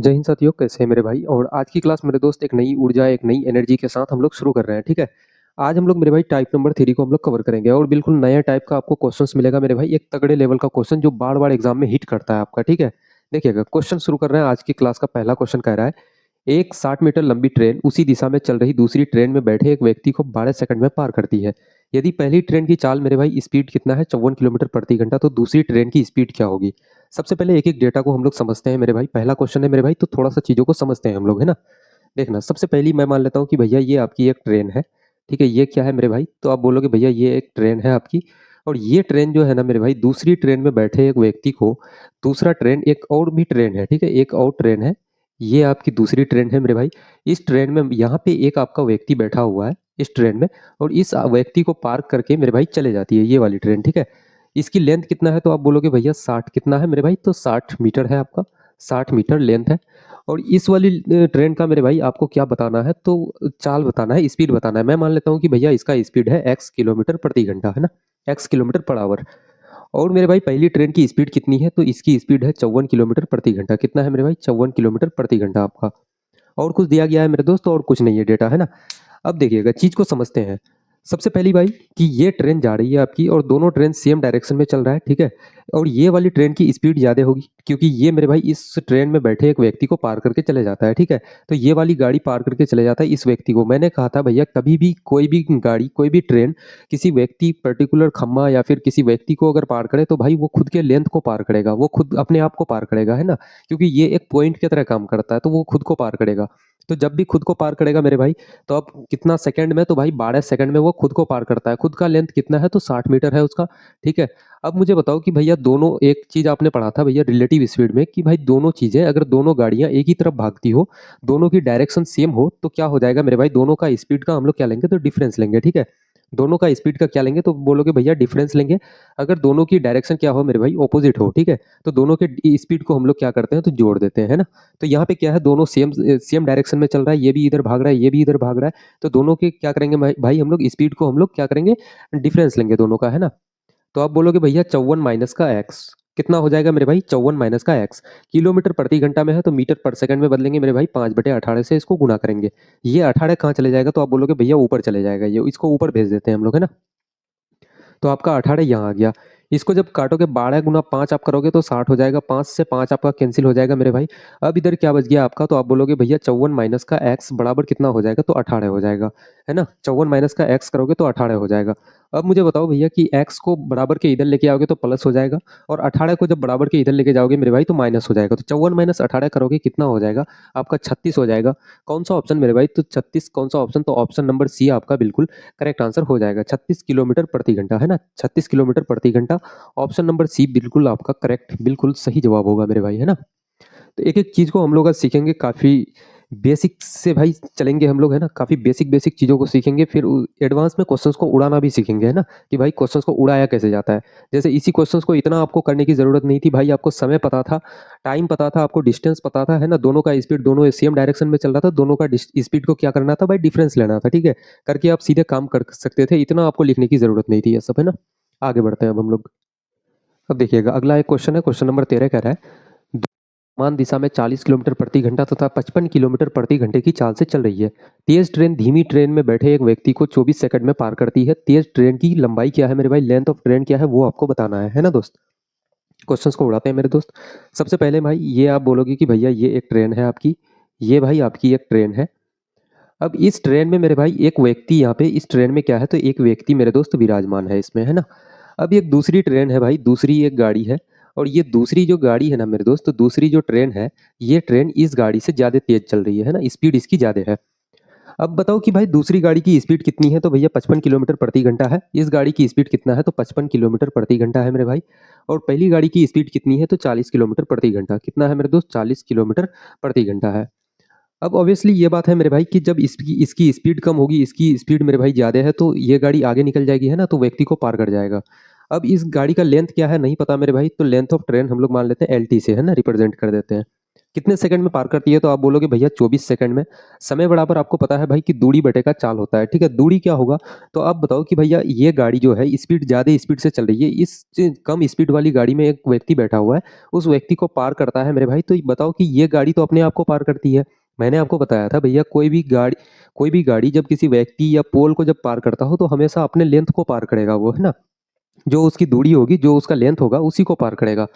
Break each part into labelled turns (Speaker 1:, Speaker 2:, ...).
Speaker 1: जय हिंद साथियों, कैसे हैं मेरे भाई। और आज की क्लास मेरे दोस्त एक नई ऊर्जा, एक नई एनर्जी के साथ हम लोग शुरू कर रहे हैं। ठीक है, आज हम लोग मेरे भाई टाइप नंबर 3 को हम लोग कवर करेंगे और बिल्कुल नया टाइप का आपको क्वेश्चंस मिलेगा मेरे भाई। एक तगड़े लेवल का क्वेश्चन जो बार बार एग्जाम में हिट करता है आपका। ठीक है, देखिएगा क्वेश्चन शुरू कर रहे हैं। आज की क्लास का पहला क्वेश्चन कह रहा है, एक 60 मीटर लंबी ट्रेन उसी दिशा में चल रही दूसरी ट्रेन में बैठे एक व्यक्ति को 12 सेकंड में पार करती है। यदि पहली ट्रेन की चाल मेरे भाई स्पीड कितना है, 54 किलोमीटर प्रति घंटा, तो दूसरी ट्रेन की स्पीड क्या होगी। सबसे पहले एक एक डेटा को हम लोग समझते हैं मेरे भाई। पहला क्वेश्चन है मेरे भाई, तो थोड़ा सा चीज़ों को समझते हैं हम लोग, है ना। देखना, सबसे पहली मैं मान लेता हूँ कि भैया ये आपकी एक ट्रेन है। ठीक है, ये क्या है मेरे भाई, तो आप बोलोगे भैया ये एक ट्रेन है आपकी। और ये ट्रेन जो है ना मेरे भाई, दूसरी ट्रेन में बैठे एक व्यक्ति को दूसरा ट्रेन, एक और भी ट्रेन है, ठीक है, एक और ट्रेन है, ये आपकी दूसरी ट्रेन है मेरे भाई। इस ट्रेन में यहाँ पे एक आपका व्यक्ति बैठा हुआ है इस ट्रेन में, और इस व्यक्ति को पार करके मेरे भाई चले जाती है ये वाली ट्रेन। ठीक है, इसकी लेंथ कितना है, तो आप बोलोगे भैया 60 कितना है मेरे भाई, तो 60 मीटर है आपका, 60 मीटर लेंथ है। और इस वाली ट्रेन का मेरे भाई आपको क्या बताना है, तो चाल बताना है, स्पीड बताना है। मैं मान लेता हूँ कि भैया इसका स्पीड है x किलोमीटर प्रति घंटा, है ना, x किलोमीटर पर आवर। और मेरे भाई पहली ट्रेन की स्पीड कितनी है, तो इसकी स्पीड है 54 किलोमीटर प्रति घंटा। कितना है मेरे भाई, 54 किलोमीटर प्रति घंटा आपका। और कुछ दिया गया है मेरे दोस्त, और कुछ नहीं है डेटा, है ना। अब देखिएगा चीज को समझते हैं। सबसे पहली भाई कि ये ट्रेन जा रही है आपकी और दोनों ट्रेन सेम डायरेक्शन में चल रहा है। ठीक है, और ये वाली ट्रेन की स्पीड ज़्यादा होगी क्योंकि ये मेरे भाई इस ट्रेन में बैठे एक व्यक्ति को पार करके चले जाता है। ठीक है, तो ये वाली गाड़ी पार करके चले जाता है इस व्यक्ति को। मैंने कहा था भैया कभी भी कोई भी गाड़ी, कोई भी ट्रेन किसी व्यक्ति पर्टिकुलर खम्मा या फिर किसी व्यक्ति को अगर पार करे तो भाई वो खुद के लेंथ को पार करेगा, वो खुद अपने आप को पार करेगा, है ना। क्योंकि ये एक पॉइंट की तरह काम करता है, तो वो खुद को पार करेगा। तो जब भी खुद को पार करेगा मेरे भाई, तो अब कितना सेकंड में, तो भाई 12 सेकंड में वो खुद को पार करता है। खुद का लेंथ कितना है, तो 60 मीटर है उसका। ठीक है, अब मुझे बताओ कि भैया दोनों, एक चीज आपने पढ़ा था भैया रिलेटिव स्पीड में कि भाई दोनों चीजें, अगर दोनों गाड़ियां एक ही तरफ भागती हो, दोनों की डायरेक्शन सेम हो, तो क्या हो जाएगा मेरे भाई, दोनों का स्पीड का हम लोग क्या लेंगे, तो डिफरेंस लेंगे। ठीक है, दोनों का स्पीड का क्या लेंगे, तो बोलोगे भैया डिफरेंस लेंगे। अगर दोनों की डायरेक्शन क्या हो मेरे भाई, ऑपोजिट हो, ठीक है, तो दोनों के स्पीड को हम लोग क्या करते हैं, तो जोड़ देते हैं, है ना। तो यहाँ पे क्या है, दोनों सेम सेम डायरेक्शन में चल रहा है, ये भी इधर भाग रहा है, ये भी इधर भाग रहा है, तो दोनों के क्या करेंगे भाई हम लोग स्पीड को हम लोग क्या करेंगे, डिफरेंस लेंगे दोनों का, है ना। तो आप बोलोगे भैया 54 माइनस का एक्स कितना हो जाएगा मेरे भाई, 54 माइनस का एक्स किलोमीटर प्रति घंटा में है, तो मीटर पर सेकंड में बदलेंगे मेरे भाई, 5/18 से इसको गुना करेंगे। ये 18 कहाँ चले जाएगा, तो आप बोलोगे भैया ऊपर चले जाएगा, ये इसको ऊपर भेज देते हैं हम लोग, है ना। तो आपका 18 यहाँ आ गया। इसको जब काटोगे 12 गुना 5 आप करोगे तो 60 हो जाएगा, 5 से 5 आपका कैंसिल हो जाएगा मेरे भाई। अब इधर क्या बच गया आपका, तो आप बोलोगे भैया 54 माइनस का एक्स बराबर कितना हो जाएगा, तो 18 हो जाएगा, है ना। 54 माइनस का एक्स करोगे तो 18 हो जाएगा। अब मुझे बताओ भैया कि एक्स को बराबर के इधर लेके आओगे तो प्लस हो जाएगा, और 18 को जब बराबर के इधर लेके जाओगे मेरे भाई तो माइनस हो जाएगा। तो 54 माइनस 18 करोगे कितना हो जाएगा, आपका 36 हो जाएगा। कौन सा ऑप्शन मेरे भाई, तो 36 कौन सा ऑप्शन, तो ऑप्शन नंबर सी आपका बिल्कुल करेक्ट आंसर हो जाएगा। 36 किलोमीटर प्रति घंटा, है ना, 36 किलोमीटर प्रति घंटा। ऑप्शन नंबर सी बिल्कुल आपका करेक्ट, बिल्कुल सही जवाब होगा मेरे भाई, है ना। तो एक एक चीज को हम लोग आज सीखेंगे, काफी बेसिक से भाई चलेंगे हम लोग, है ना। काफी बेसिक बेसिक चीजों को सीखेंगे, फिर एडवांस में क्वेश्चंस को उड़ाना भी सीखेंगे, है ना, कि भाई क्वेश्चंस को उड़ाया कैसे जाता है। जैसे इसी क्वेश्चंस को इतना आपको करने की जरूरत नहीं थी भाई, आपको समय पता था, टाइम पता था, आपको डिस्टेंस पता था, है ना, दोनों का स्पीड, दोनों सेम डायरेक्शन में चल रहा था, दोनों का स्पीड को क्या करना था भाई, डिफरेंस लेना था। ठीक है, करके आप सीधे काम कर सकते थे, इतना आपको लिखने की जरूरत नहीं थी, ये सब, है ना। आगे बढ़ते हैं अब हम लोग। अब देखिएगा अगला एक क्वेश्चन है, क्वेश्चन नंबर 13 कह रहा है, समान दिशा में 40 किलोमीटर प्रति घंटा तथा 55 किलोमीटर प्रति घंटे की चाल से चल रही है। तेज ट्रेन धीमी ट्रेन में बैठे एक व्यक्ति को 24 सेकंड में पार करती है। तेज ट्रेन की लंबाई क्या है मेरे भाई, लेंथ ऑफ ट्रेन क्या है, वो आपको बताना है ना दोस्त। क्वेश्चंस को उड़ाते हैं मेरे दोस्त। सबसे पहले भाई ये आप बोलोगे कि भैया ये एक ट्रेन है आपकी, ये भाई आपकी एक ट्रेन है। अब इस ट्रेन में मेरे भाई एक व्यक्ति, यहाँ पे इस ट्रेन में क्या है, तो एक व्यक्ति मेरे दोस्त विराजमान है इसमें, है ना। अब एक दूसरी ट्रेन है भाई, दूसरी एक गाड़ी है, और ये दूसरी जो गाड़ी है ना मेरे दोस्त, तो दूसरी जो ट्रेन है, ये ट्रेन इस गाड़ी से ज़्यादा तेज चल रही है ना, स्पीड इसकी ज़्यादा है। अब बताओ कि भाई दूसरी गाड़ी की स्पीड कितनी है, तो भैया 55 किलोमीटर प्रति घंटा है। इस गाड़ी की स्पीड कितना है, तो 55 किलोमीटर प्रति घंटा है मेरे भाई। और पहली गाड़ी की स्पीड कितनी है, तो 40 किलोमीटर प्रति घंटा। कितना है मेरे दोस्त, 40 किलोमीटर प्रति घंटा है। अब ऑब्वियसली ये बात है मेरे भाई कि जब इसकी इसकी स्पीड कम होगी, इसकी स्पीड मेरे भाई ज़्यादा है, तो ये गाड़ी आगे निकल जाएगी, है ना, तो व्यक्ति को पार कर जाएगा। अब इस गाड़ी का लेंथ क्या है नहीं पता मेरे भाई, तो लेंथ ऑफ ट्रेन हम लोग मान लेते हैं LT से, है ना, रिप्रेजेंट कर देते हैं। कितने सेकंड में पार करती है, तो आप बोलोगे भैया 24 सेकंड में। समय बराबर आपको पता है भाई कि दूरी बटे का चाल होता है, ठीक है। दूरी क्या होगा, तो आप बताओ कि भैया ये गाड़ी जो है स्पीड ज़्यादा स्पीड से चल रही है, इस कम स्पीड वाली गाड़ी में एक व्यक्ति बैठा हुआ है, उस व्यक्ति को पार करता है मेरे भाई, तो बताओ कि ये गाड़ी तो अपने आप को पार करती है। मैंने आपको बताया था भैया कोई भी गाड़ी जब किसी व्यक्ति या पोल को जब पार करता हो तो हमेशा अपने लेंथ को पार करेगा वो, है ना। जो उसकी दूरी होगी, जो उसका लेंथ होगा, उसी को पार करेगा।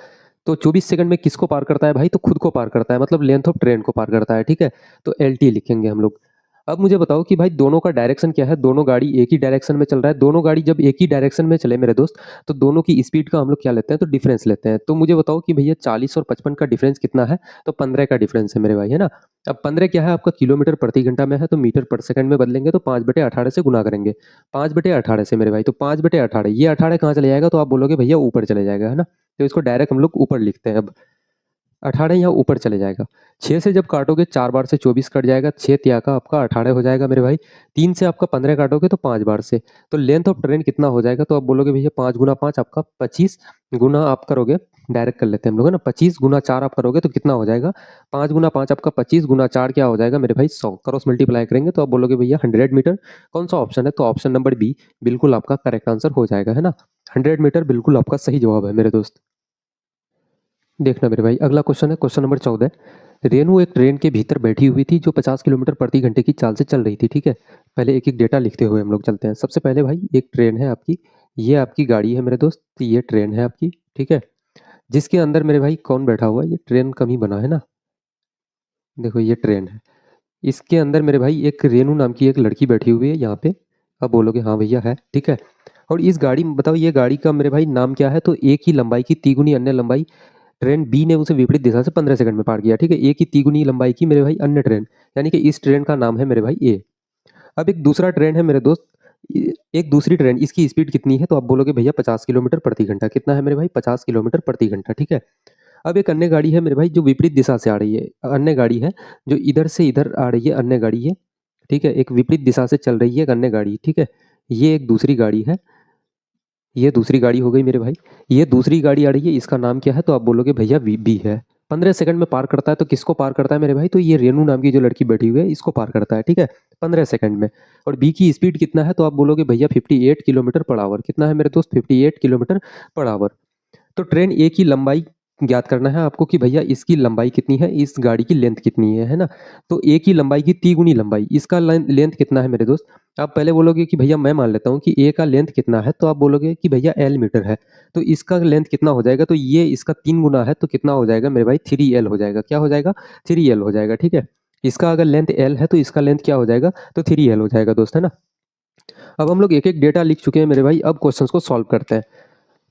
Speaker 1: तो 24 सेकंड में किसको पार करता है भाई, तो खुद को पार करता है, मतलब लेंथ ऑफ ट्रेन को पार करता है, ठीक है। तो एल टी लिखेंगे हम लोग। अब मुझे बताओ कि भाई दोनों का डायरेक्शन क्या है, दोनों गाड़ी एक ही डायरेक्शन में चल रहा है। दोनों गाड़ी जब एक ही डायरेक्शन में चले मेरे दोस्त, तो दोनों की स्पीड का हम लोग क्या लेते हैं, तो डिफरेंस लेते हैं। तो मुझे बताओ कि भैया 40 और 55 का डिफरेंस कितना है, तो 15 का डिफरेंस है मेरे भाई, है ना। अब 15 क्या है आपका, किलोमीटर प्रति घंटा में है, तो मीटर पर सेकंड में बदलेंगे, तो 5/18 से गुना करेंगे। 5/18 से मेरे भाई, तो 5/18, ये 18 कहाँ चले जाएगा, तो आप बोलोगे भैया ऊपर चले जाएगा, है ना। तो इसको डायरेक्ट हम लोग ऊपर लिखते हैं। अब 18 यहाँ ऊपर चले जाएगा। 6 से जब काटोगे 4 बार से 24 कट जाएगा, 6 तिया का आपका 18 हो जाएगा मेरे भाई। 3 से आपका 15 काटोगे तो 5 बार से, तो लेंथ ऑफ ट्रेन कितना हो जाएगा, तो आप बोलोगे भैया 5 गुना 5 आपका 25 गुना आप करोगे, डायरेक्ट कर लेते हैं हम लोग, है ना। 25 गुना 4 आप करोगे तो कितना हो जाएगा, 5 गुना 5 आपका 25 गुना 4 क्या हो जाएगा मेरे भाई, 100। क्रॉस मल्टीप्लाई करेंगे तो आप बोलोगे भैया 100 मीटर। कौन सा ऑप्शन है, तो ऑप्शन नंबर बी बिल्कुल आपका करेक्ट आंसर हो जाएगा, है ना। 100 मीटर बिल्कुल आपका सही जवाब है मेरे दोस्त। देखना मेरे भाई, अगला क्वेश्चन है क्वेश्चन नंबर 14। रेनू एक ट्रेन के भीतर बैठी हुई थी जो 50 किलोमीटर प्रति घंटे की चाल से चल रही थी, ठीक है। पहले एक एक डेटा लिखते हुए हम लोग चलते हैं। सबसे पहले भाई एक ट्रेन है आपकी, ये आपकी गाड़ी है मेरे दोस्त, ये ट्रेन है आपकी, ठीक है। जिसके अंदर मेरे भाई कौन बैठा हुआ है, ये ट्रेन कम ही बना है ना। देखो ये ट्रेन है, इसके अंदर मेरे भाई एक रेनू नाम की एक लड़की बैठी हुई है यहाँ पे। अब बोलोगे हाँ भैया है, ठीक है। और इस गाड़ी में बताओ, ये गाड़ी का मेरे भाई नाम क्या है, तो एक ही लंबाई की तिगुनी अन्य लंबाई ट्रेन बी ने उसे विपरीत दिशा से 15 सेकंड में पार किया, ठीक है। ए की तिगुनी लंबाई की मेरे भाई अन्य ट्रेन, यानी कि इस ट्रेन का नाम है मेरे भाई ए। अब एक दूसरा ट्रेन है मेरे दोस्त, एक दूसरी ट्रेन, इसकी स्पीड कितनी है, तो आप बोलोगे भैया 50 किलोमीटर प्रति घंटा। कितना है मेरे भाई, 50 किलोमीटर प्रति घंटा, ठीक है। अब एक अन्य गाड़ी है मेरे भाई जो विपरीत दिशा से आ रही है, अन्य गाड़ी है जो इधर से इधर आ रही है, अन्य गाड़ी है, ठीक है। एक विपरीत दिशा से चल रही है एक अन्य गाड़ी, ठीक है। ये एक दूसरी गाड़ी है, ये दूसरी गाड़ी हो गई मेरे भाई। ये दूसरी गाड़ी आ रही है, इसका नाम क्या है, तो आप बोलोगे भैया वी बी है। 15 सेकंड में पार करता है, तो किसको पार करता है मेरे भाई, तो ये रेनू नाम की जो लड़की बैठी हुई है इसको पार करता है, ठीक है, 15 सेकंड में। और बी की स्पीड कितना है, तो आप बोलोगे भैया 58 किलोमीटर पर आवर। कितना है मेरे दोस्त, 58 किलोमीटर पर आवर। तो ट्रेन ए की लंबाई ज्ञात करना है आपको कि भैया इसकी लंबाई कितनी है, इस गाड़ी की लेंथ कितनी है ना। तो ए की लंबाई की तिगुनी लंबाई, इसका लेंथ कितना है मेरे दोस्त। आप पहले बोलोगे कि भैया मैं मान लेता हूँ कि ए का लेंथ कितना है, तो आप बोलोगे कि भैया एल मीटर है, तो इसका लेंथ कितना हो जाएगा, तो ये इसका 3 गुना है, तो कितना हो जाएगा मेरे भाई, 3L हो जाएगा। क्या हो जाएगा, 3L हो जाएगा, ठीक है। इसका अगर लेंथ एल है तो इसका लेंथ क्या हो जाएगा, तो 3L हो जाएगा दोस्त, है ना। अब हम लोग एक एक डेटा लिख चुके हैं मेरे भाई, अब क्वेश्चंस को सॉल्व करते हैं।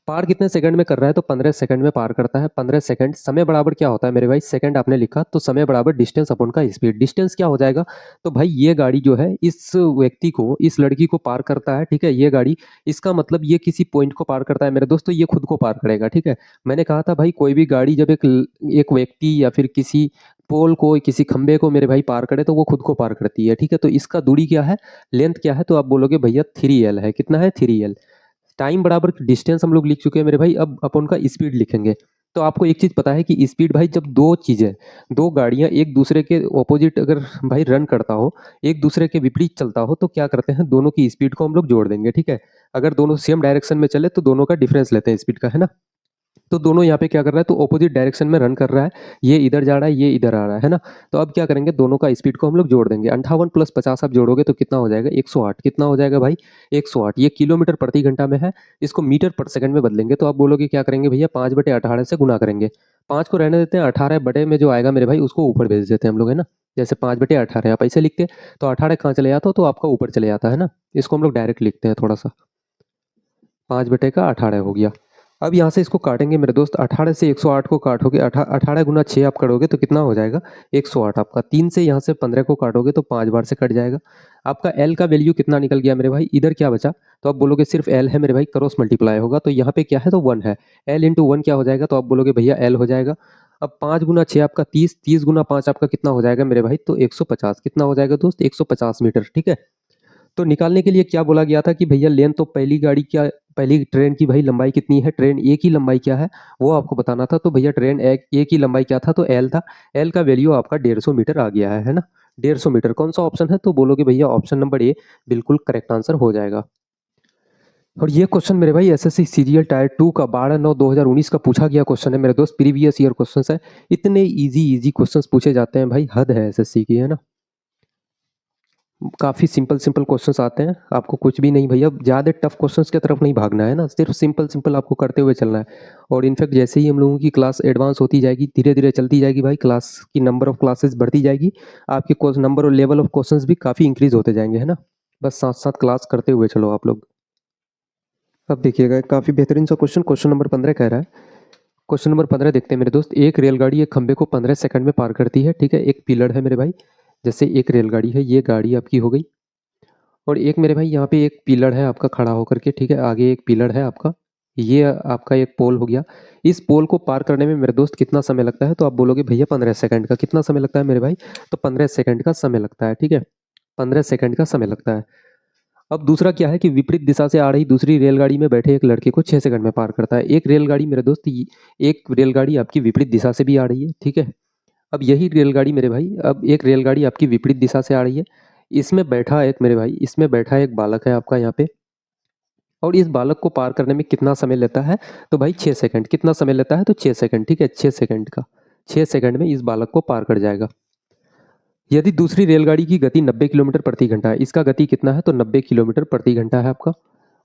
Speaker 1: पार कितने सेकंड में कर रहा है, तो 15 सेकंड में पार करता है। 15 सेकंड, समय बराबर क्या होता है मेरे भाई, सेकंड आपने लिखा तो समय बराबर डिस्टेंस अपॉन का स्पीड। डिस्टेंस क्या हो जाएगा, तो भाई ये गाड़ी जो है इस व्यक्ति को, इस लड़की को पार करता है, ठीक है। ये गाड़ी, इसका मतलब ये किसी पॉइंट को पार करता है मेरे दोस्तों, ये खुद को पार करेगा, ठीक है। मैंने कहा था भाई कोई भी गाड़ी जब एक व्यक्ति या फिर किसी पोल को, किसी खंबे को मेरे भाई पार करे तो वो खुद को पार करती है, ठीक है। तो इसका दूरी क्या है, लेंथ क्या है, तो आप बोलोगे भैया 3L है। कितना है, 3L। टाइम बराबर डिस्टेंस हम लोग लिख चुके हैं मेरे भाई, अब अपन का स्पीड लिखेंगे। तो आपको एक चीज पता है कि स्पीड भाई, जब दो चीजें, दो गाड़ियां एक दूसरे के ऑपोजिट अगर भाई रन करता हो, एक दूसरे के विपरीत चलता हो, तो क्या करते हैं, दोनों की स्पीड को हम लोग जोड़ देंगे, ठीक है। अगर दोनों सेम डायरेक्शन में चले तो दोनों का डिफरेंस लेते हैं स्पीड का, है ना। तो दोनों यहाँ पे क्या कर रहा है, तो ऑपोजिट डायरेक्शन में रन कर रहा है, ये इधर जा रहा है, ये इधर आ रहा है ना। तो अब क्या करेंगे, दोनों का स्पीड को हम लोग जोड़ देंगे। 58 + 50 आप जोड़ोगे तो कितना हो जाएगा, 108। कितना हो जाएगा भाई, 108। ये किलोमीटर प्रति घंटा में है, इसको मीटर पर सेकंड में बदलेंगे, तो आप बोलोगे क्या करेंगे भैया, 5/18 से गुना करेंगे। 5 को रहने देते हैं, 18 बटे में जो आएगा मेरे भाई उसको ऊपर भेज देते हैं हम लोग, है ना। जैसे 5/18 आप ऐसे लिखते, तो 18 कहाँ चले जाता, तो आपका ऊपर चले जाता है ना। इसको हम लोग डायरेक्ट लिखते हैं थोड़ा सा, 5/18 हो गया। अब यहाँ से इसको काटेंगे मेरे दोस्त, 18 से 108 को काटोगे, 18 गुना 6 आप करोगे तो कितना हो जाएगा, 108 आपका। 3 से यहाँ से 15 को काटोगे तो 5 बार से कट जाएगा। आपका एल का वैल्यू कितना निकल गया मेरे भाई, इधर क्या बचा, तो आप बोलोगे सिर्फ एल है मेरे भाई, क्रॉस मल्टीप्लाई होगा, तो यहाँ पे क्या है, तो 1 है। एल इंटू 1 क्या हो जाएगा, तो आप बोलोगे भैया एल हो जाएगा। अब 5 गुना 6 आपका 30, 30 गुना 5 आपका कितना हो जाएगा मेरे भाई, तो 150। कितना हो जाएगा दोस्त, 150 मीटर, ठीक है। तो निकालने के लिए क्या बोला गया था कि भैया लेंथ तो पहली गाड़ी क्या पहली ट्रेन की भाई लंबाई कितनी है, ट्रेन ए की लंबाई क्या है वो आपको बताना था। तो भैया ट्रेन ए की लंबाई क्या था, तो एल था। एल का वैल्यू आपका 150 मीटर आ गया है ना। 150 मीटर कौन सा ऑप्शन है, तो बोलोगे भैया ऑप्शन नंबर ए बिल्कुल करेक्ट आंसर हो जाएगा। और ये क्वेश्चन मेरे भाई एसएससी सीजीएल टायर 2 का 12/9/2019 का पूछा गया क्वेश्चन है मेरे दोस्त, प्रीवियस ईयर क्वेश्चंस है। इतने इजी इजी क्वेश्चंस पूछे जाते हैं भाई, हद है एसएससी की, है ना। काफ़ी सिंपल सिंपल क्वेश्चंस आते हैं, आपको कुछ भी नहीं भैया, ज़्यादा टफ क्वेश्चंस की तरफ नहीं भागना है ना, सिर्फ सिंपल सिंपल आपको करते हुए चलना है। और इनफैक्ट जैसे ही हम लोगों की क्लास एडवांस होती जाएगी, धीरे धीरे चलती जाएगी भाई, क्लास की नंबर ऑफ क्लासेस बढ़ती जाएगी, आपके नंबर और लेवल ऑफ क्वेश्चंस भी काफ़ी इंक्रीज होते जाएंगे, है ना। बस साथ साथ क्लास करते हुए चलो आप लोग। अब देखिएगा काफ़ी बेहतरीन सा क्वेश्चन, क्वेश्चन नंबर 15 कह रहा है। क्वेश्चन नंबर 15 देखते हैं मेरे दोस्त। एक रेलगाड़ी एक खंबे को 15 सेकंड में पार करती है, ठीक है। एक पिलर है मेरे भाई, जैसे एक रेलगाड़ी है, ये गाड़ी आपकी हो गई। और एक मेरे भाई यहाँ पे एक पिलर है आपका खड़ा होकर के, ठीक है। आगे एक पिलर है आपका, ये आपका एक पोल हो गया। इस पोल को पार करने में मेरे दोस्त कितना समय लगता है, तो आप बोलोगे भैया 15 सेकंड का। कितना समय लगता है मेरे भाई, तो 15 सेकंड का समय लगता है, ठीक है। 15 सेकंड का समय लगता है। अब दूसरा क्या है कि विपरीत दिशा से आ रही दूसरी रेलगाड़ी में बैठे एक लड़के को 6 सेकंड में पार करता है। एक रेलगाड़ी मेरे दोस्त, एक रेलगाड़ी आपकी विपरीत दिशा से भी आ रही है, ठीक है। अब यही रेलगाड़ी मेरे भाई, अब एक रेलगाड़ी आपकी विपरीत दिशा से आ रही है, इसमें बैठा एक मेरे भाई, इसमें बैठा एक बालक है आपका यहाँ पे। और इस बालक को पार करने में कितना समय लेता है, तो भाई 6 सेकंड। कितना समय लेता है, तो 6 सेकंड, ठीक है। 6 सेकंड का, 6 सेकंड में इस बालक को पार कर जाएगा। यदि दूसरी रेलगाड़ी की गति 90 किलोमीटर प्रति घंटा है, इसका गति कितना है, तो 90 किलोमीटर प्रति घंटा है आपका।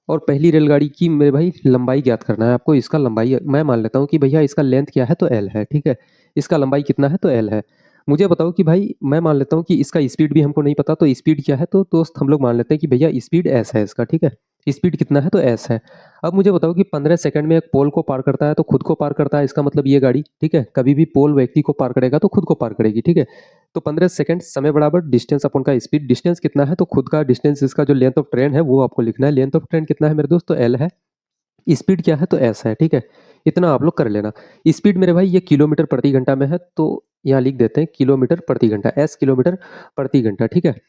Speaker 1: और पहली रेलगाड़ी की मेरे भाई लंबाई ज्ञात करना है आपको। इसका लंबाई मैं मान लेता हूँ कि भैया इसका लेंथ क्या है, तो एल है, ठीक है। इसका लंबाई कितना है, तो एल है। मुझे बताओ कि भाई, मैं मान लेता हूँ कि इसका स्पीड भी हमको नहीं पता, तो स्पीड क्या है, तो दोस्त हम लोग मान लेते हैं कि भैया स्पीड एस है इसका, ठीक है। स्पीड कितना है, तो एस है। अब मुझे बताओ कि 15 सेकंड में एक पोल को पार करता है, तो खुद को पार करता है, इसका मतलब ये गाड़ी, ठीक है। कभी भी पोल व्यक्ति को पार करेगा तो खुद को पार करेगी, ठीक है। तो 15 सेकंड समय बराबर डिस्टेंस अपन का स्पीड। डिस्टेंस कितना है, तो खुद का डिस्टेंस, इसका जो लेंथ ऑफ ट्रेन है वो आपको लिखना है। लेंथ ऑफ ट्रेन कितना है मेरे दोस्त, तो एल है। स्पीड क्या है, तो एस है, ठीक है। इतना आप लोग कर लेना। स्पीड मेरे भाई ये किलोमीटर प्रति घंटा में है, तो यहाँ लिख देते हैं किलोमीटर प्रति घंटा, एस किलोमीटर प्रति घंटा, ठीक है।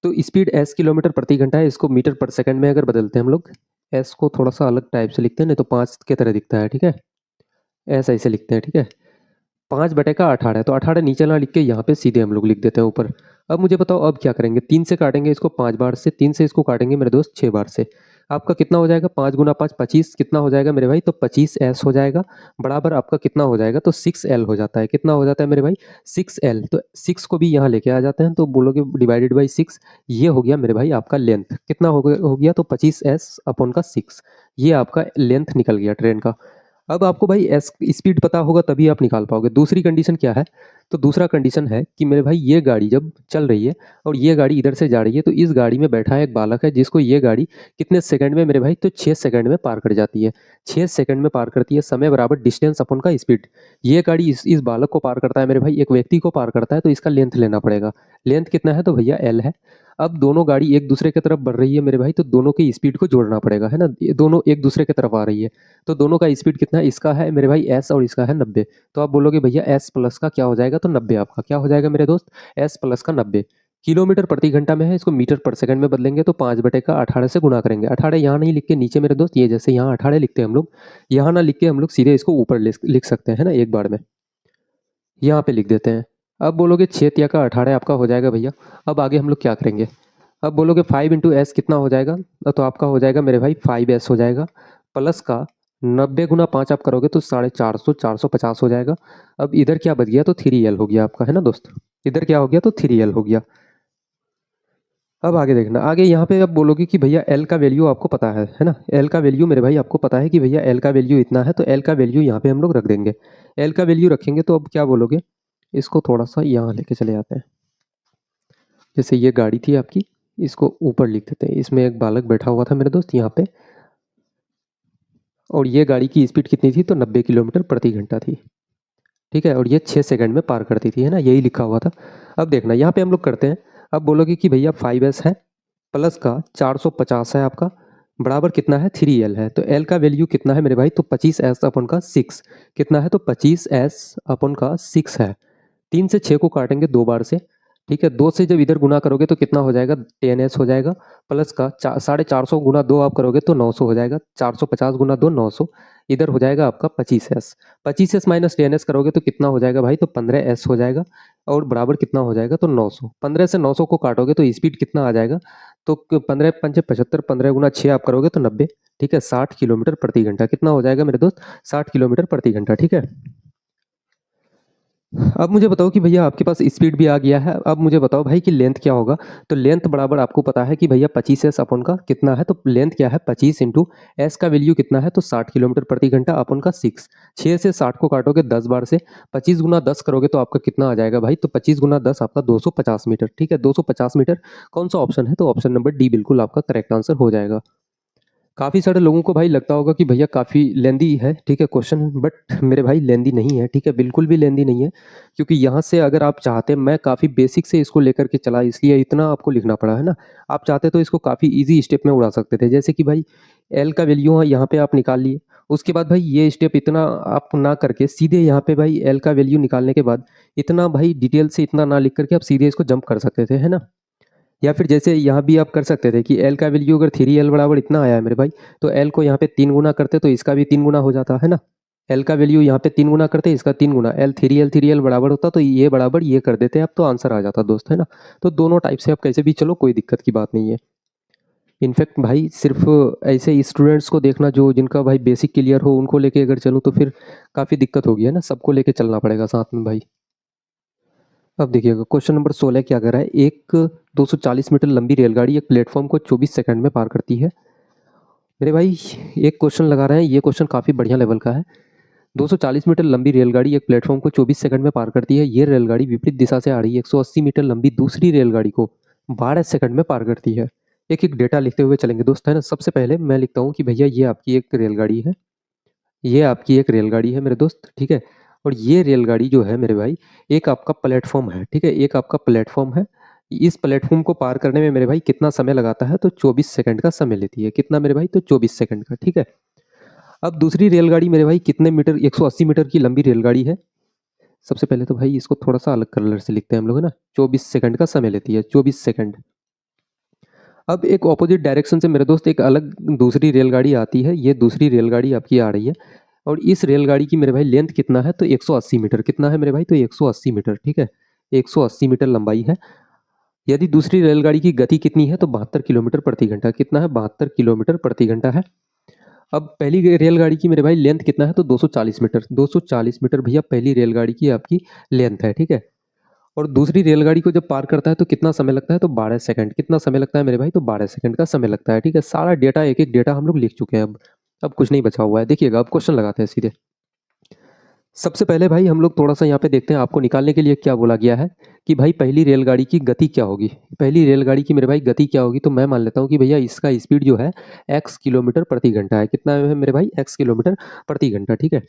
Speaker 1: तो स्पीड एस किलोमीटर प्रति घंटा है, इसको मीटर पर सेकंड में अगर बदलते हैं हम लोग, एस को थोड़ा सा अलग टाइप से लिखते हैं, नहीं तो 5 के तरह दिखता है, ठीक है। एस ऐसे लिखते हैं, ठीक है। 5/18 है, तो 18 नीचे ना लिख के यहाँ पे सीधे हम लोग लिख देते हैं ऊपर। अब मुझे बताओ अब क्या करेंगे, 3 से काटेंगे इसको 5 बार से, 3 से इसको काटेंगे मेरे दोस्त 6 बार से। आपका कितना हो जाएगा, 5 गुना 5 25, कितना हो जाएगा मेरे भाई, तो 25s हो जाएगा। बराबर आपका कितना हो जाएगा, तो 6l हो जाता है। कितना हो जाता है मेरे भाई, 6l। तो 6 को भी यहाँ लेके आ जाते हैं, तो बोलोगे डिवाइडेड बाई 6। ये हो गया मेरे भाई आपका लेंथ। कितना हो गया, तो 25s/6। ये आपका लेंथ निकल गया ट्रेन का। अब आपको भाई एस स्पीड पता होगा तभी आप निकाल पाओगे। दूसरी कंडीशन क्या है, तो दूसरा कंडीशन है कि मेरे भाई ये गाड़ी जब चल रही है और ये गाड़ी इधर से जा रही है, तो इस गाड़ी में बैठा है एक बालक है, जिसको ये गाड़ी कितने सेकंड में मेरे भाई, तो 6 सेकंड में पार कर जाती है। 6 सेकंड में पार करती है, समय बराबर डिस्टेंस अपन का स्पीड। ये गाड़ी इस बालक को पार करता है मेरे भाई, एक व्यक्ति को पार करता है, तो इसका लेंथ लेना पड़ेगा। लेंथ कितना है, तो भैया एल है। अब दोनों गाड़ी एक दूसरे की तरफ बढ़ रही है मेरे भाई, तो दोनों की स्पीड को जोड़ना पड़ेगा, है ना। ये दोनों एक दूसरे की तरफ आ रही है, तो दोनों का स्पीड कितना है, इसका है मेरे भाई एस और इसका है 90। तो आप बोलोगे भैया एस प्लस का क्या हो जाएगा, तो 90 आपका क्या हो जाएगा मेरे दोस्त, एस प्लस का 90। किलोमीटर प्रति घंटा में है, इसको मीटर पर सेकंड में बदलेंगे, तो 5/18 से गुणा करेंगे। 18 यहाँ नहीं लिख के नीचे मेरे दोस्त, ये जैसे यहाँ 18 लिखते हैं हम लोग, यहाँ ना लिख के हम लोग सीधे इसको ऊपर लिख सकते हैं ना एक बार में, यहाँ पे लिख देते हैं। अब बोलोगे 6×18 आपका हो जाएगा भैया। अब आगे हम लोग क्या करेंगे, अब बोलोगे 5 × s कितना हो जाएगा, तो आपका हो जाएगा मेरे भाई 5s हो जाएगा, प्लस का 90 गुना 5 आप करोगे तो 450, 450 हो जाएगा। अब इधर क्या बच गया, तो 3l हो गया आपका, है ना दोस्त। इधर क्या हो गया, तो 3l हो गया। अब आगे देखना, आगे यहाँ पे अब बोलोगे कि भैया एल का वैल्यू आपको पता है ना। एल का वैल्यू मेरे भाई आपको पता है कि भैया एल का वैल्यू इतना है, तो एल का वैल्यू यहाँ पे हम लोग रख देंगे। एल का वैल्यू रखेंगे तो अब क्या बोलोगे, इसको थोड़ा सा यहाँ लेके चले जाते हैं। जैसे ये गाड़ी थी आपकी, इसको ऊपर लिख देते हैं। इसमें एक बालक बैठा हुआ था मेरे दोस्त यहाँ पे, और ये गाड़ी की स्पीड कितनी थी, तो 90 किलोमीटर प्रति घंटा थी, ठीक है। और ये 6 सेकंड में पार करती थी, है ना, यही लिखा हुआ था। अब देखना यहाँ पे हम लोग करते हैं। अब बोलोगे कि भैया 5s है, प्लस का 450 है आपका, बराबर कितना है, 3l है। तो l का वैल्यू कितना है मेरे भाई, तो 25s/6। कितना है, तो 25s/6 है। 3 से 6 को काटेंगे 2 बार से, ठीक है, 2 से जब इधर गुना करोगे तो कितना हो जाएगा, 10s हो जाएगा, प्लस का 450 गुना 2 आप करोगे तो 900 हो जाएगा, 450 गुना 2 900, इधर हो जाएगा आपका 25s। 25s माइनस 10s करोगे तो कितना हो जाएगा भाई, तो 15s हो जाएगा, और बराबर कितना हो जाएगा, तो 900। 15 से 900 को काटोगे तो स्पीड कितना आ जाएगा, तो 15 पंचे 75, 15 गुना 6 आप करोगे तो 90, ठीक है, 60 किलोमीटर प्रति घंटा कितना हो जाएगा मेरे दोस्त, 60 किलोमीटर प्रति घंटा, ठीक है। अब मुझे बताओ कि भैया आपके पास स्पीड भी आ गया है, अब मुझे बताओ भाई कि लेंथ क्या होगा। तो लेंथ बराबर आपको पता है कि भैया 25s अपन का कितना है, तो लेंथ क्या है 25 इंटू एस का वैल्यू कितना है, तो 60 किलोमीटर प्रति घंटा अपन का 6 से 60 को काटोगे 10 बार से, 25 गुना 10 करोगे तो आपका कितना आ जाएगा भाई, तो 25 गुना 10 आपका 250 मीटर, ठीक है, 250 मीटर। कौन सा ऑप्शन है, तो ऑप्शन नंबर डी बिल्कुल आपका करेक्ट आंसर हो जाएगा। काफ़ी सारे लोगों को भाई लगता होगा कि भैया काफ़ी लेंदी है, ठीक है क्वेश्चन, बट मेरे भाई लेंदी नहीं है, ठीक है, बिल्कुल भी लेंदी नहीं है। क्योंकि यहाँ से अगर आप चाहते, मैं काफ़ी बेसिक से इसको लेकर के चला, इसलिए इतना आपको लिखना पड़ा है ना। आप चाहते तो इसको काफ़ी इजी स्टेप में उड़ा सकते थे, जैसे कि भाई एल का वैल्यू है यहाँ पे आप निकाल लिए, उसके बाद भाई ये स्टेप इतना आप ना करके सीधे यहाँ पे भाई एल का वैल्यू निकालने के बाद इतना भाई डिटेल से इतना ना लिख करके आप सीधे इसको जंप कर सकते थे, है ना। या फिर जैसे यहाँ भी आप कर सकते थे कि एल का वैल्यू अगर 3l बराबर इतना आया है मेरे भाई, तो एल को यहाँ पे 3 गुना करते तो इसका भी 3 गुना हो जाता है ना। एल का वैल्यू यहाँ पे 3 गुना करते, इसका 3 गुना, एल 3l बराबर होता तो ये बराबर ये कर देते आप, तो आंसर आ जाता दोस्त, है ना। तो दोनों टाइप से आप कैसे भी चलो, कोई दिक्कत की बात नहीं है। इनफैक्ट भाई सिर्फ ऐसे स्टूडेंट्स को देखना जो जिनका भाई बेसिक क्लियर हो, उनको लेके अगर चलूँ तो फिर काफ़ी दिक्कत होगी, है ना, सबको लेके चलना पड़ेगा साथ में भाई। अब देखिएगा क्वेश्चन नंबर 16 क्या कर रहा है, एक 240 मीटर लंबी रेलगाड़ी एक प्लेटफॉर्म को 24 सेकंड में पार करती है। मेरे भाई एक क्वेश्चन लगा रहे हैं, ये क्वेश्चन काफ़ी बढ़िया लेवल का है। 240 मीटर लंबी रेलगाड़ी एक प्लेटफॉर्म को 24 सेकंड में पार करती है। ये रेलगाड़ी विपरीत दिशा से आ रही 180 मीटर लंबी दूसरी रेलगाड़ी को 12 सेकंड में पार करती है। एक एक डेटा लिखते हुए चलेंगे दोस्त, है ना। सबसे पहले मैं लिखता हूँ कि भैया ये आपकी एक रेलगाड़ी है, ये आपकी एक रेलगाड़ी है मेरे दोस्त, ठीक है। और ये रेलगाड़ी जो है मेरे भाई, एक आपका प्लेटफॉर्म है, ठीक है, एक आपका प्लेटफॉर्म है। इस प्लेटफॉर्म को पार करने में मेरे भाई कितना समय लगाता है, तो 24 सेकंड का समय लेती है। कितना मेरे भाई, तो 24 सेकंड का, ठीक है। अब दूसरी रेलगाड़ी मेरे भाई कितने मीटर, 180 मीटर की लंबी रेलगाड़ी है। सबसे पहले तो भाई इसको थोड़ा सा अलग कलर से लिखते हैं हम लोग, है ना। 24 सेकंड का समय लेती है, 24 सेकंड। अब एक ऑपोजिट डायरेक्शन से मेरे दोस्त एक अलग दूसरी रेलगाड़ी आती है, ये दूसरी रेलगाड़ी आपकी आ रही है। और इस रेलगाड़ी की मेरे भाई लेंथ कितना है, तो 180 मीटर। कितना है मेरे भाई, तो 180 मीटर, ठीक है, 180 मीटर लंबाई है। यदि दूसरी रेलगाड़ी की गति कितनी है, तो 72 किलोमीटर प्रति घंटा। कितना है, 72 किलोमीटर प्रति घंटा है। अब पहली रेलगाड़ी की मेरे भाई लेंथ कितना है, तो 240 मीटर। 240 मीटर भैया पहली रेलगाड़ी की आपकी लेंथ है, ठीक है। और दूसरी रेलगाड़ी को जब पार करता है तो कितना समय लगता है, तो 12 सेकंड। कितना समय लगता है मेरे भाई, तो 12 सेकंड का समय लगता है, ठीक है। सारा डेटा एक एक डेटा हम लोग लिख चुके हैं, अब कुछ नहीं बचा हुआ है। देखिएगा अब क्वेश्चन लगाते हैं सीधे। सबसे पहले भाई हम लोग थोड़ा सा यहाँ पे देखते हैं आपको निकालने के लिए क्या बोला गया है, कि भाई पहली रेलगाड़ी की गति क्या होगी। पहली रेलगाड़ी की मेरे भाई गति क्या होगी, तो मैं मान लेता हूँ कि भैया इसका स्पीड जो है x किलोमीटर प्रति घंटा है। कितना है मेरे भाई, x किलोमीटर प्रति घंटा, ठीक है।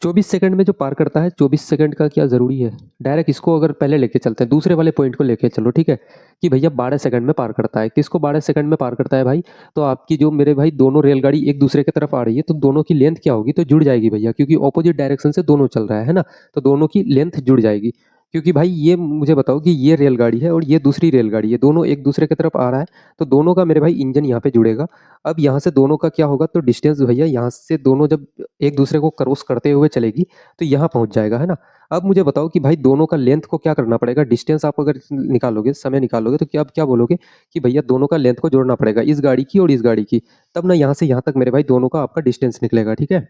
Speaker 1: 24 सेकंड में जो पार करता है, 24 सेकंड का क्या ज़रूरी है, डायरेक्ट इसको अगर पहले लेके चलते हैं, दूसरे वाले पॉइंट को लेके चलो, ठीक है। कि भैया 12 सेकंड में पार करता है। किसको 12 सेकंड में पार करता है भाई, तो आपकी जो मेरे भाई दोनों रेलगाड़ी एक दूसरे की तरफ आ रही है, तो दोनों की लेंथ क्या होगी, तो जुड़ जाएगी भैया, क्योंकि ऑपोजिट डायरेक्शन से दोनों चल रहा है ना। तो दोनों की लेंथ जुड़ जाएगी। क्योंकि भाई ये मुझे बताओ कि ये रेलगाड़ी है और ये दूसरी रेलगाड़ी है, दोनों एक दूसरे की तरफ आ रहा है, तो दोनों का मेरे भाई इंजन यहाँ पे जुड़ेगा। अब यहाँ से दोनों का क्या होगा, तो डिस्टेंस भैया यहाँ से दोनों जब एक दूसरे को क्रॉस करते हुए चलेगी तो यहाँ पहुँच जाएगा, है ना। अब मुझे बताओ कि भाई दोनों का लेंथ को क्या करना पड़ेगा, डिस्टेंस आप अगर निकालोगे, समय निकालोगे, तो क्या आप क्या बोलोगे कि भैया दोनों का लेंथ को जोड़ना पड़ेगा, इस गाड़ी की और इस गाड़ी की। तब ना यहाँ से यहाँ तक मेरे भाई दोनों का आपका डिस्टेंस निकलेगा, ठीक है।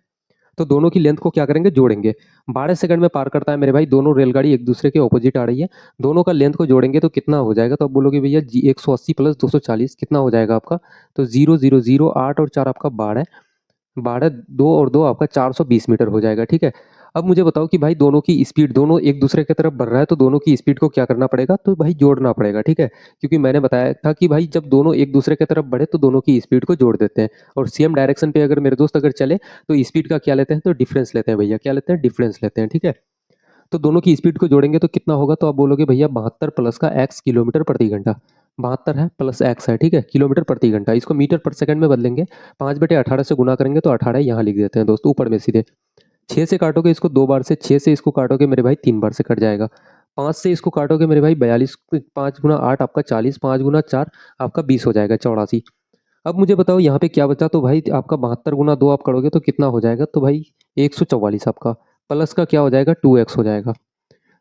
Speaker 1: तो दोनों की लेंथ को क्या करेंगे, जोड़ेंगे। 12 सेकंड में पार करता है मेरे भाई, दोनों रेलगाड़ी एक दूसरे के ऑपोजिट आ रही है, दोनों का लेंथ को जोड़ेंगे तो कितना हो जाएगा, तो आप बोलोगे भैया 180 प्लस 240 कितना हो जाएगा आपका, तो 0 0 0 8 और 4 आपका 12, 12 2 और 2 आपका 420 मीटर हो जाएगा, ठीक है। अब मुझे बताओ कि भाई दोनों की स्पीड, दोनों एक दूसरे की तरफ बढ़ रहा है, तो दोनों की स्पीड को क्या करना पड़ेगा, तो भाई जोड़ना पड़ेगा, ठीक है। क्योंकि मैंने बताया था कि भाई जब दोनों एक दूसरे की तरफ बढ़े तो दोनों की स्पीड को जोड़ देते हैं। और सेम डायरेक्शन पे अगर मेरे दोस्त अगर चले तो स्पीड का क्या लेते हैं, तो डिफरेंस लेते हैं भैया, क्या लेते हैं, डिफरेंस लेते हैं, ठीक है। तो दोनों की स्पीड को जोड़ेंगे तो कितना होगा, तो आप बोलोगे भैया 72 प्लस का x किलोमीटर प्रति घंटा। 72 है प्लस x है, ठीक है, किलोमीटर प्रति घंटा। इसको मीटर पर सेकंड में बदलेंगे, 5/18 से गुना करेंगे तो 18 यहाँ लिख देते हैं दोस्त ऊपर में सीधे। 6 से काटोगे इसको 2 बार से, 6 से इसको काटोगे मेरे भाई 3 बार से कट जाएगा। 5 से इसको काटोगे मेरे भाई 42, 5 गुना 8 आपका 40, 5 गुना 4 आपका 20 हो जाएगा 84। अब मुझे बताओ यहाँ पे क्या बचा, तो भाई आपका 72 गुना 2 आप करोगे तो कितना हो जाएगा, तो भाई 144 आपका, प्लस का क्या हो जाएगा 2x हो जाएगा।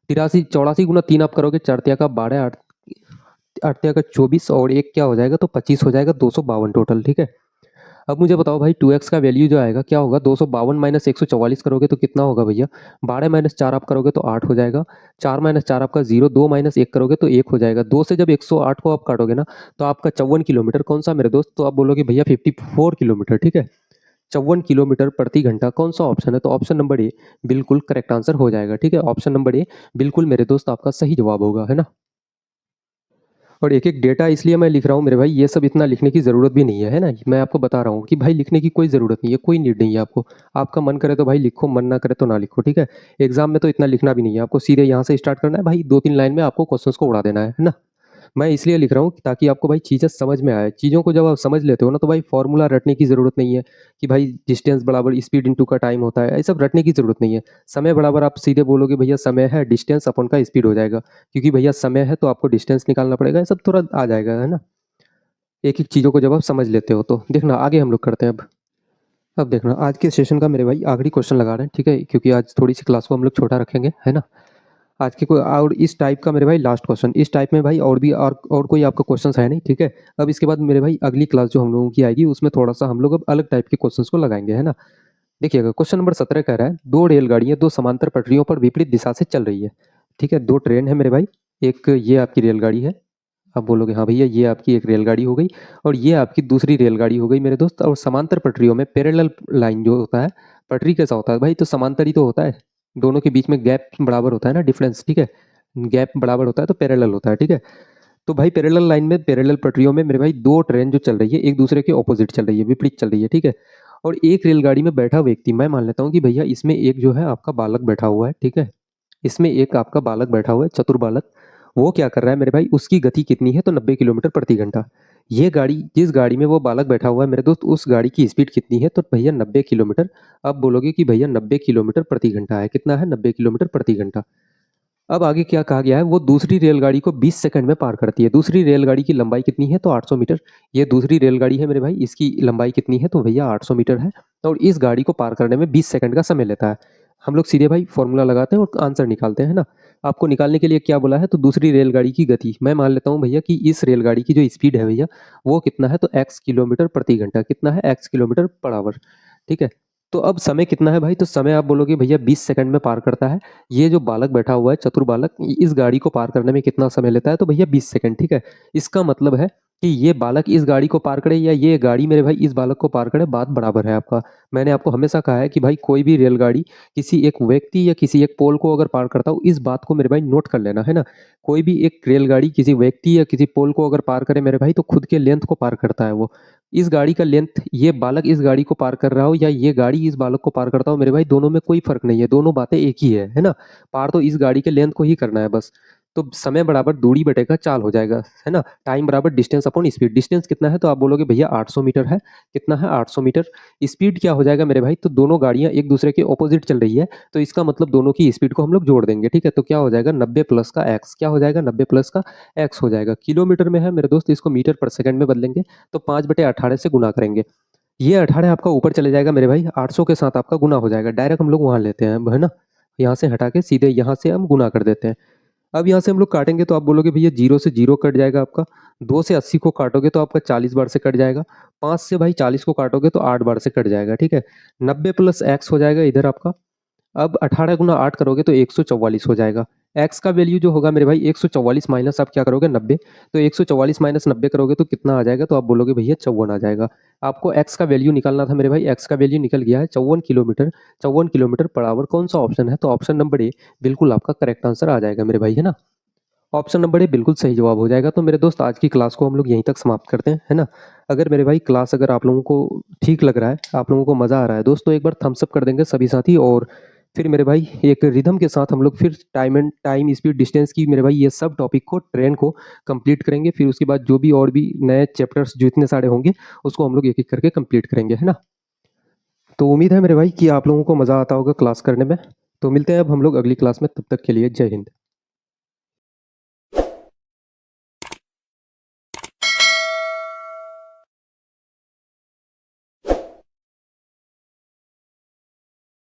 Speaker 1: 83, 84 गुना 3 आप करोगे, 4 का 12, 8 8 का 24 और एक क्या हो जाएगा, तो 25 हो जाएगा, 252 टोटल। ठीक है, अब मुझे बताओ भाई 2x का वैल्यू जो आएगा क्या होगा, 252 माइनस 144 करोगे तो कितना होगा भैया, 12 माइनस 4 आप करोगे तो 8 हो जाएगा, 4 माइनस 4 आपका 0, 2 माइनस 1 करोगे तो 1 हो जाएगा। 2 से जब 108 को आप काटोगे ना तो आपका 54 किलोमीटर, कौन सा मेरे दोस्त, तो आप बोलोगे भैया 54 किलोमीटर। ठीक है, 54 किलोमीटर प्रति घंटा कौन सा ऑप्शन है, तो ऑप्शन नंबर ए बिल्कुल करेक्ट आंसर हो जाएगा। ठीक है, ऑप्शन नंबर ए बिल्कुल मेरे दोस्त आपका सही जवाब होगा, है ना। और एक एक डेटा इसलिए मैं लिख रहा हूँ मेरे भाई, ये सब इतना लिखने की ज़रूरत भी नहीं है, है ना। मैं आपको बता रहा हूँ कि भाई लिखने की कोई ज़रूरत नहीं है, कोई नीड नहीं है आपको। आपका मन करे तो भाई लिखो, मन ना करे तो ना लिखो। ठीक है, एग्जाम में तो इतना लिखना भी नहीं है आपको, सीधे यहाँ से स्टार्ट करना है भाई, 2-3 लाइन में आपको क्वेश्चंस को उड़ा देना है ना। मैं इसलिए लिख रहा हूँ ताकि आपको भाई चीज़ें समझ में आए। चीज़ों को जब आप समझ लेते हो ना तो भाई फॉर्मूला रटने की ज़रूरत नहीं है कि भाई डिस्टेंस बराबर स्पीड इनटू का टाइम होता है, ये सब रटने की ज़रूरत नहीं है। समय बराबर आप सीधे बोलोगे भैया समय है डिस्टेंस अपन का स्पीड हो जाएगा, क्योंकि भैया समय है तो आपको डिस्टेंस निकालना पड़ेगा, ये सब थोड़ा आ जाएगा, है ना। एक एक चीज़ों को जब आप समझ लेते हो तो देखना आगे हम लोग करते हैं। अब देखना आज के सेशन का मेरे भाई आखिरी क्वेश्चन लगा रहे हैं, ठीक है, क्योंकि आज थोड़ी सी क्लास को हम लोग छोटा रखेंगे, है ना। आज के कोई और इस टाइप का मेरे भाई लास्ट क्वेश्चन, इस टाइप में भाई और भी और कोई आपका क्वेश्चन है नहीं। ठीक है, अब इसके बाद मेरे भाई अगली क्लास जो हम लोगों की आएगी उसमें थोड़ा सा हम लोग अब अलग टाइप के क्वेश्चंस को लगाएंगे, है ना। देखिएगा क्वेश्चन नंबर 17 कह रहा है, दो रेलगाड़ियां दो समांतर पटरियों पर विपरीत दिशा से चल रही है। ठीक है, दो ट्रेन है मेरे भाई, एक ये आपकी रेलगाड़ी है। आप बोलोगे हाँ भैया ये आपकी एक रेलगाड़ी हो गई और ये आपकी दूसरी रेलगाड़ी हो गई मेरे दोस्त। और समांतर पटरियों में पैरेलल लाइन जो होता है, पटरी कैसा होता है भाई, तो समांतर ही तो होता है, दोनों के बीच में गैप बराबर होता है ना, डिफरेंस। ठीक है, गैप बराबर होता है तो पैरेलल होता है। ठीक है, तो भाई पैरेलल लाइन में पैरेलल पटरियों में मेरे भाई दो ट्रेन जो चल रही है एक दूसरे के ऑपोजिट चल रही है, विपरीत चल रही है। ठीक है, और एक रेलगाड़ी में बैठा व्यक्ति, मैं मान लेता हूँ कि भैया इसमें एक जो है आपका बालक बैठा हुआ है। ठीक है, इसमें एक आपका बालक बैठा हुआ है, चतुर बालक। वो क्या कर रहा है मेरे भाई, उसकी गति कितनी है, तो 90 किलोमीटर प्रति घंटा। ये गाड़ी, जिस गाड़ी में वो बालक बैठा हुआ है मेरे दोस्त, उस गाड़ी की स्पीड कितनी है, तो भैया 90 किलोमीटर। अब बोलोगे कि भैया 90 किलोमीटर प्रति घंटा है, कितना है, 90 किलोमीटर प्रति घंटा। अब आगे क्या कहा गया है, वो दूसरी रेलगाड़ी को 20 सेकंड में पार करती है। दूसरी रेलगाड़ी की लंबाई कितनी है, तो 800 मीटर। ये दूसरी रेलगाड़ी है मेरे भाई, इसकी लंबाई कितनी है, तो भैया 800 मीटर है। और इस गाड़ी को पार करने में 20 सेकंड का समय लेता है। हम लोग सीधे भाई फॉर्मूला लगाते हैं और आंसर निकालते हैं ना। आपको निकालने के लिए क्या बोला है, तो दूसरी रेलगाड़ी की गति, मैं मान लेता हूँ भैया कि इस रेलगाड़ी की जो स्पीड है भैया वो कितना है, तो x किलोमीटर प्रति घंटा, कितना है, x किलोमीटर पर आवर। ठीक है, तो अब समय कितना है भाई, तो समय आप बोलोगे भैया 20 सेकंड में पार करता है। ये जो बालक बैठा हुआ है चतुर बालक, इस गाड़ी को पार करने में कितना समय लेता है, तो भैया 20 सेकंड। ठीक है, इसका मतलब है कि ये बालक इस गाड़ी को पार करे या ये गाड़ी मेरे भाई इस बालक को पार करे, बात बराबर है आपका। मैंने आपको हमेशा कहा है कि भाई कोई भी रेलगाड़ी किसी एक व्यक्ति या किसी एक पोल को अगर पार करता हो, इस बात को मेरे भाई नोट कर लेना, है ना। कोई भी एक रेलगाड़ी किसी व्यक्ति या किसी पोल को अगर पार करे मेरे भाई, तो खुद के लेंथ को पार करता है वो। इस गाड़ी का लेंथ, ये बालक इस गाड़ी को पार कर रहा हो या ये गाड़ी इस बालक को पार करता हो मेरे भाई, दोनों में कोई फर्क नहीं है, दोनों बातें एक ही है ना। पार तो इस गाड़ी के लेंथ को ही करना है बस। तो समय बराबर दूरी बटेगा चाल हो जाएगा, है ना। टाइम बराबर डिस्टेंस अपॉन स्पीड, डिस्टेंस कितना है, तो आप बोलोगे भैया 800 मीटर है, कितना है, 800 मीटर। स्पीड क्या हो जाएगा मेरे भाई, तो दोनों गाड़ियां एक दूसरे के ऑपोजिट चल रही है, तो इसका मतलब दोनों की स्पीड को हम लोग जोड़ देंगे। ठीक है, तो क्या हो जाएगा, 90 प्लस का एक्स, क्या हो जाएगा, 90 प्लस का एक्स हो जाएगा। किलोमीटर में है मेरे दोस्त, इसको मीटर पर सेकंड में बदलेंगे, तो 5/18 से गुना करेंगे। ये 18 आपका ऊपर चले जाएगा मेरे भाई, 800 के साथ आपका गुना हो जाएगा। डायरेक्ट हम लोग वहां लेते हैं, है ना, यहाँ से हटा के सीधे यहाँ से हम गुना कर देते हैं। अब यहाँ से हम लोग काटेंगे तो आप बोलोगे भैया 0 से 0 कट जाएगा आपका, 2 से 80 को काटोगे तो आपका 40 बार से कट जाएगा, 5 से भाई 40 को काटोगे तो 8 बार से कट जाएगा। ठीक है, 90 प्लस एक्स हो जाएगा इधर आपका। अब 18 गुना 8 करोगे तो 144 हो जाएगा। एक्स का वैल्यू जो होगा मेरे भाई 144 माइनस आप क्या करोगे 90, तो 144 माइनस 90 करोगे तो कितना आ जाएगा, तो आप बोलोगे भैया 54 आ जाएगा। आपको एक्स का वैल्यू निकालना था मेरे भाई, एक्स का वैल्यू निकल गया है 54 किलोमीटर, 54 किलोमीटर पर आवर। कौन सा ऑप्शन है, तो ऑप्शन नंबर ए बिल्कुल आपका करेक्ट आंसर आ जाएगा मेरे भाई, है ना। ऑप्शन नंबर ए बिल्कुल सही जवाब हो जाएगा। तो मेरे दोस्त आज की क्लास को हम लोग यहीं तक समाप्त करते हैं, है ना। अगर मेरे भाई क्लास अगर आप लोगों को ठीक लग रहा है, आप लोगों को मज़ा आ रहा है दोस्तों, एक बार थम्स अप कर देंगे सभी साथी। और फिर मेरे भाई एक रिदम के साथ हम लोग फिर टाइम स्पीड डिस्टेंस की मेरे भाई ये सब टॉपिक को ट्रेन को कंप्लीट करेंगे। फिर उसके बाद जो भी और भी नए चैप्टर्स जो इतने सारे होंगे उसको हम लोग एक एक करके कंप्लीट करेंगे, है ना। तो उम्मीद है मेरे भाई कि आप लोगों को मज़ा आता होगा क्लास करने में। तो मिलते हैं अब हम लोग अगली क्लास में, तब तक के लिए जय हिंद।